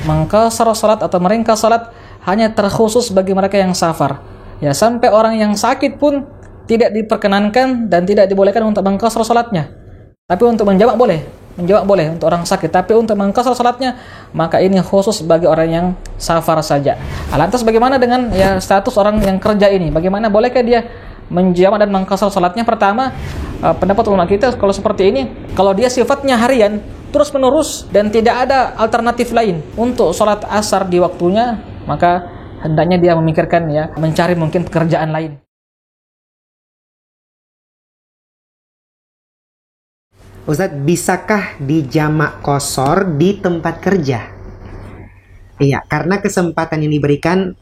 mengqashar salat atau meringkas salat hanya terkhusus bagi mereka yang safar. Ya, sampai orang yang sakit pun tidak diperkenankan dan tidak dibolehkan untuk mengqashar salatnya. Tapi untuk menjamak boleh untuk orang sakit. Tapi untuk mengqashar salatnya, maka ini khusus bagi orang yang safar saja. Lantas bagaimana dengan ya status orang yang kerja ini? Bagaimana bolehkah dia menjamak dan mengqashar salatnya? Pertama, pendapat ulama kita kalau seperti ini, kalau dia sifatnya harian terus menerus dan tidak ada alternatif lain untuk sholat asar di waktunya, maka hendaknya dia memikirkan ya mencari mungkin pekerjaan lain. Ustadz, bisakah dijamak qashar di tempat kerja? Iya, karena kesempatan yang diberikan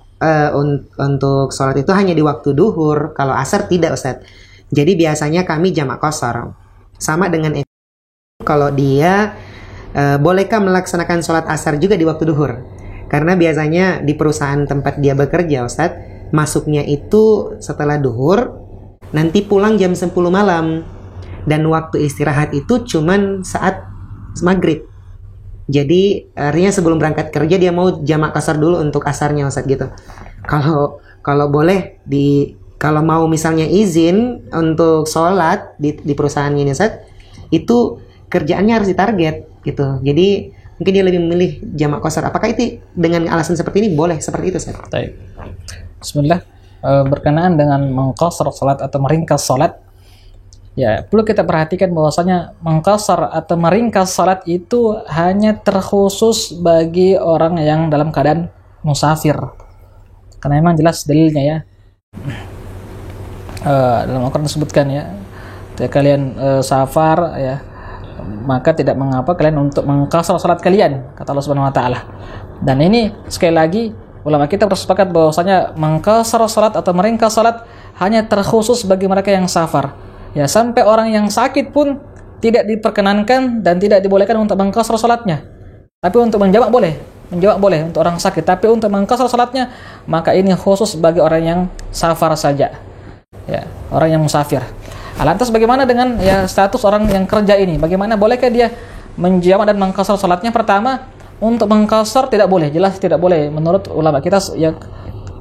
untuk sholat itu hanya di waktu duhur. Kalau asar tidak, Ustadz. Jadi biasanya kami jamak qashar. Sama dengan kalau dia bolehkah melaksanakan sholat asar juga di waktu duhur? Karena biasanya di perusahaan tempat dia bekerja, Ustadz, masuknya itu setelah duhur, nanti pulang jam 10 malam. Dan waktu istirahat itu cuman saat maghrib. Jadi artinya sebelum berangkat kerja dia mau jamak qashar dulu untuk asarnya, Ustadz, gitu. Kalau boleh kalau mau misalnya izin untuk sholat di perusahaan ini, Ustadz, itu kerjaannya harus ditarget gitu. Jadi mungkin dia lebih memilih jamak qashar. Apakah itu dengan alasan seperti ini boleh seperti itu, Ustadz? Baik. Bismillah. Berkenaan dengan mengqashar salat atau meringkas salat, ya perlu kita perhatikan bahwasanya mengqashar atau meringkas salat itu hanya terkhusus bagi orang yang dalam keadaan musafir. Karena memang jelas dalilnya ya. Dalam Al-Quran disebutkan ya, jika kalian safar ya, maka tidak mengapa kalian untuk mengqashar salat kalian, kata Allah Subhanahu wa taala. Dan ini sekali lagi ulama kita bersepakat bahwasanya mengqashar salat atau meringkas salat hanya terkhusus bagi mereka yang safar. Ya, sampai orang yang sakit pun tidak diperkenankan dan tidak dibolehkan untuk mengqashar salatnya. Tapi untuk menjamak boleh untuk orang sakit. Tapi untuk mengqashar salatnya, maka ini khusus bagi orang yang safar saja. Ya, orang yang musafir. Lantas bagaimana dengan ya status orang yang kerja ini? Bagaimana bolehkah dia menjamak dan mengqashar salatnya? Pertama, untuk mengqashar tidak boleh, jelas tidak boleh menurut ulama kita. Ya,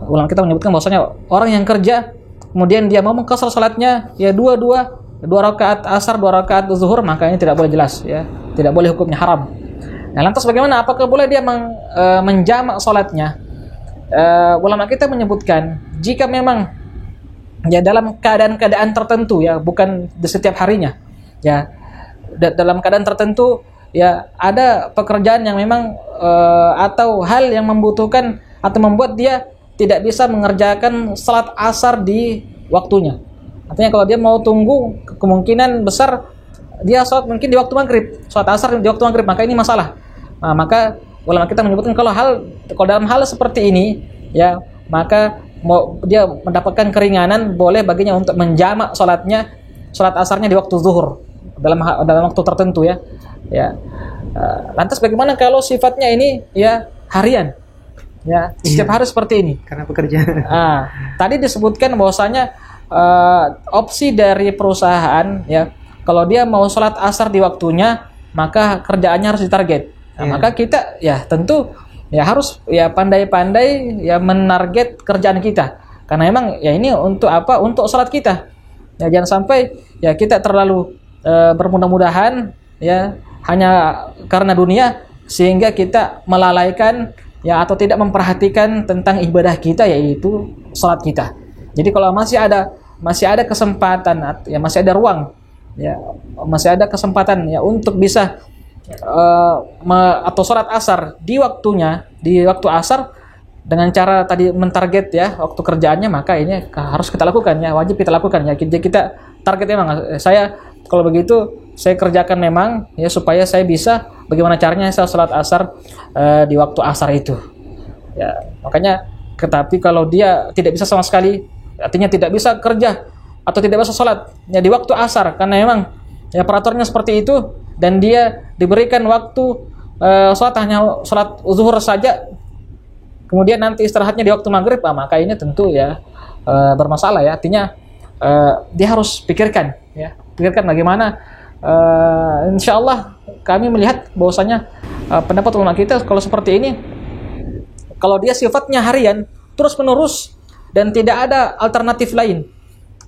ulama kita menyebutkan bahwasanya orang yang kerja kemudian dia mau mengqashar salatnya ya dua rakaat asar, 2 rakaat zuhur, maka ini tidak boleh, jelas ya, tidak boleh, hukumnya haram. Nah, lantas bagaimana? Apakah boleh dia menjamak salatnya? Ulama kita menyebutkan jika memang ya dalam keadaan tertentu ya, bukan di setiap harinya ya, dalam keadaan tertentu ya, ada pekerjaan yang memang atau hal yang membutuhkan atau membuat dia tidak bisa mengerjakan salat asar di waktunya. Artinya kalau dia mau tunggu, kemungkinan besar dia salat mungkin di waktu maghrib, salat asar di waktu maghrib, maka ini masalah. Nah, maka ulama kita menyebutkan kalau dalam hal seperti ini ya, maka dia mendapatkan keringanan, boleh baginya untuk menjamak salat asarnya di waktu zuhur dalam waktu tertentu ya. Lantas bagaimana kalau sifatnya ini ya harian? Ya, setiap hari seperti ini karena pekerjaan. Tadi disebutkan bahwasanya opsi dari perusahaan ya, kalau dia mau sholat asar di waktunya, maka kerjaannya harus ditarget. Maka kita ya tentu ya harus ya pandai-pandai ya menarget kerjaan kita. Karena memang ya ini untuk apa? Untuk sholat kita. Ya, jangan sampai ya kita terlalu bermudah-mudahan ya hanya karena dunia sehingga kita melalaikan ya atau tidak memperhatikan tentang ibadah kita, yaitu salat kita. Jadi kalau masih ada kesempatan ya, masih ada ruang ya, masih ada kesempatan ya untuk bisa atau salat asar di waktunya, di waktu asar dengan cara tadi mentarget ya waktu kerjaannya, maka ini harus kita lakukan ya, wajib kita lakukan ya. Kita target memang saya kalau begitu saya kerjakan memang ya supaya saya bisa bagaimana caranya saya salat asar di waktu asar itu. Ya, makanya tetapi kalau dia tidak bisa sama sekali, artinya tidak bisa kerja atau tidak bisa salat ya di waktu asar karena memang ya peraturannya seperti itu, dan dia diberikan waktu salat hanya salat zuhur saja, kemudian nanti istirahatnya di waktu maghrib, maka ini tentu ya bermasalah ya. Artinya dia harus pikirkan bagaimana. Insya Allah kami melihat bahwasanya pendapat ulama kita kalau seperti ini, kalau dia sifatnya harian terus menerus dan tidak ada alternatif lain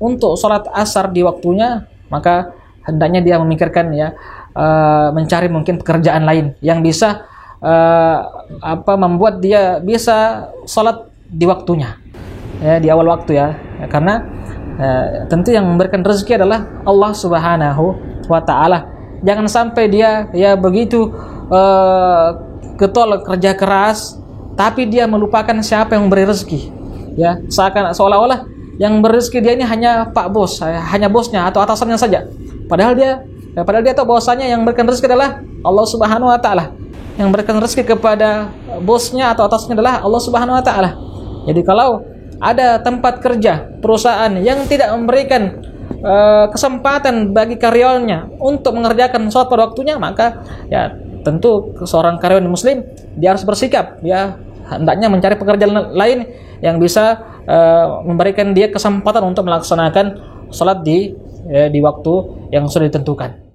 untuk sholat asar di waktunya, maka hendaknya dia memikirkan ya, mencari mungkin pekerjaan lain yang bisa membuat dia bisa sholat di waktunya, ya, di awal waktu ya, karena tentu yang memberikan rezeki adalah Allah Subhanahu wa Ta'ala. Jangan sampai dia ya begitu getol kerja keras, tapi dia melupakan siapa yang memberi rezeki, ya, seolah-olah yang berrezeki dia ini hanya Pak Bos, hanya bosnya atau atasannya saja. Padahal dia tahu bahwasanya yang memberikan rezeki adalah Allah Subhanahu wa Ta'ala. Yang memberikan rezeki kepada bosnya atau atasnya adalah Allah Subhanahu wa Ta'ala. Jadi kalau ada tempat kerja, perusahaan yang tidak memberikan kesempatan bagi karyawannya untuk mengerjakan sholat pada waktunya, maka ya tentu seorang karyawan muslim dia harus bersikap, ya, hendaknya mencari pekerjaan lain yang bisa memberikan dia kesempatan untuk melaksanakan sholat di waktu yang sudah ditentukan.